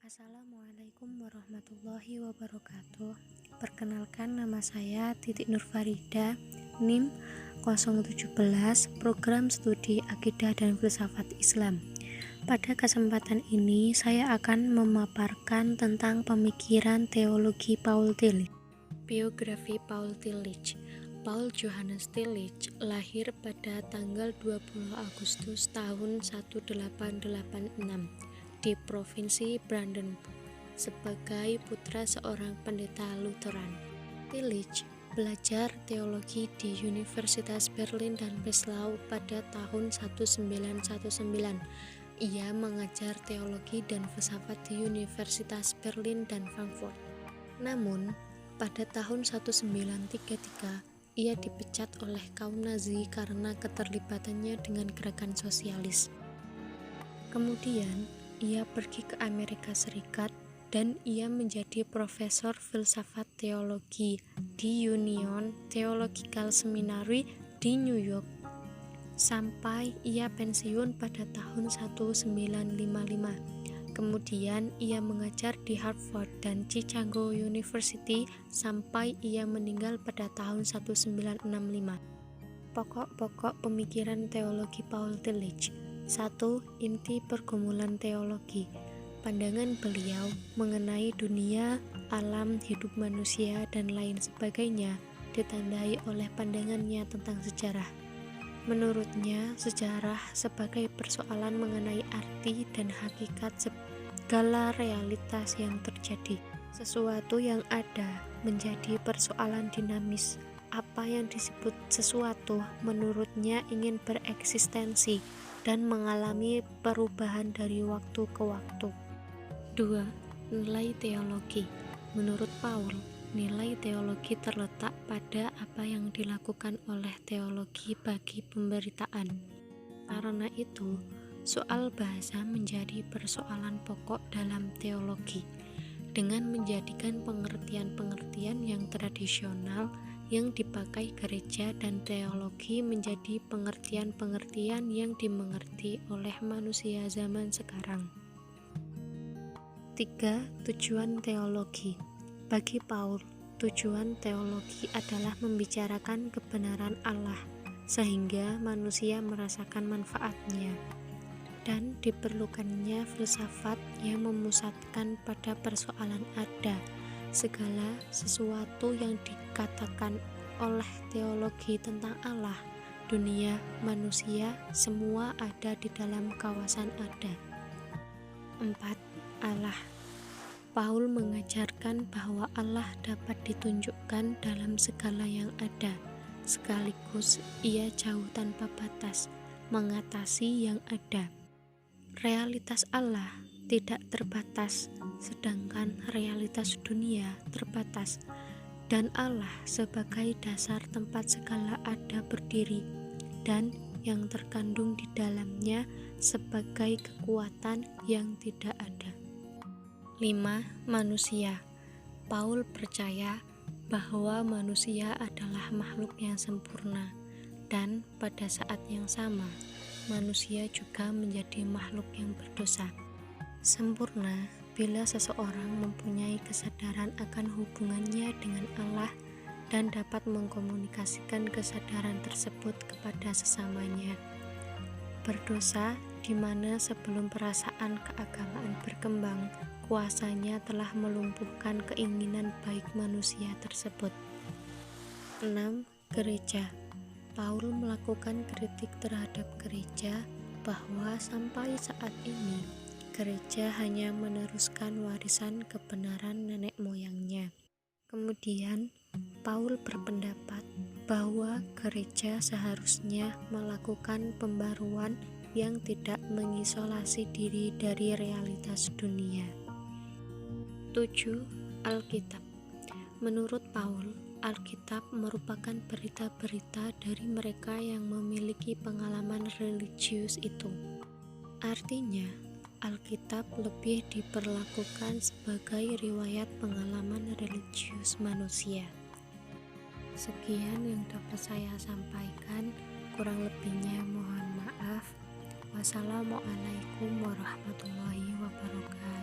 Assalamualaikum warahmatullahi wabarakatuh. Perkenalkan, nama saya Titik Nur Farida, NIM 017, Program Studi Akidah dan Filsafat Islam. Pada kesempatan ini saya akan memaparkan tentang pemikiran teologi Paul Tillich. Biografi Paul Tillich. Paul Johannes Tillich lahir pada tanggal 20 Agustus tahun 1886 di Provinsi Brandenburg sebagai putra seorang pendeta Lutheran. Tillich belajar teologi di Universitas Berlin dan Breslau pada tahun 1919. Ia mengajar teologi dan filsafat di Universitas Berlin dan Frankfurt. Namun, pada tahun 1933, ia dipecat oleh kaum Nazi karena keterlibatannya dengan gerakan sosialis. Kemudian, ia pergi ke Amerika Serikat dan ia menjadi profesor filsafat teologi di Union Theological Seminary di New York sampai ia pensiun pada tahun 1955. Kemudian ia mengajar di Harvard dan Chicago University sampai ia meninggal pada tahun 1965. Pokok-pokok pemikiran teologi Paul Tillich. 1. Inti pergumulan teologi. Pandangan beliau mengenai dunia, alam, hidup manusia, dan lain sebagainya ditandai oleh pandangannya tentang sejarah. Menurutnya, sejarah sebagai persoalan mengenai arti dan hakikat segala realitas yang terjadi. Sesuatu yang ada menjadi persoalan dinamis. Apa yang disebut sesuatu menurutnya ingin bereksistensi dan mengalami perubahan dari waktu ke waktu. 2. Nilai teologi. Menurut Paul, nilai teologi terletak pada apa yang dilakukan oleh teologi bagi pemberitaan. Karena itu, soal bahasa menjadi persoalan pokok dalam teologi, dengan menjadikan pengertian-pengertian yang tradisional yang dipakai gereja dan teologi menjadi pengertian-pengertian yang dimengerti oleh manusia zaman sekarang. 3. Tujuan teologi. Bagi Paul, tujuan teologi adalah membicarakan kebenaran Allah sehingga manusia merasakan manfaatnya, dan diperlukannya filsafat yang memusatkan pada persoalan ada. Segala sesuatu yang dikatakan oleh teologi tentang Allah, dunia, manusia, semua ada di dalam kawasan ada. 4. Allah. Paul mengajarkan bahwa Allah dapat ditunjukkan dalam segala yang ada, sekaligus ia jauh tanpa batas, mengatasi yang ada. Realitas Allah tidak terbatas, sedangkan realitas dunia terbatas, dan Allah sebagai dasar tempat segala ada berdiri, dan yang terkandung di dalamnya sebagai kekuatan yang tidak ada. 5. Manusia. Paul percaya bahwa manusia adalah makhluk yang sempurna, dan pada saat yang sama, manusia juga menjadi makhluk yang berdosa. Sempurna bila seseorang mempunyai kesadaran akan hubungannya dengan Allah dan dapat mengkomunikasikan kesadaran tersebut kepada sesamanya. Berdosa di mana sebelum perasaan keagamaan berkembang, kuasanya telah melumpuhkan keinginan baik manusia tersebut. 6. Gereja. Paul melakukan kritik terhadap gereja bahwa sampai saat ini gereja hanya meneruskan warisan kebenaran nenek moyangnya. Kemudian, Paul berpendapat bahwa gereja seharusnya melakukan pembaruan yang tidak mengisolasi diri dari realitas dunia. 7. Alkitab. Menurut Paul, Alkitab merupakan berita-berita dari mereka yang memiliki pengalaman religius itu. Artinya, Alkitab lebih diperlakukan sebagai riwayat pengalaman religius manusia. Sekian yang dapat saya sampaikan, kurang lebihnya mohon maaf. Wassalamualaikum warahmatullahi wabarakatuh.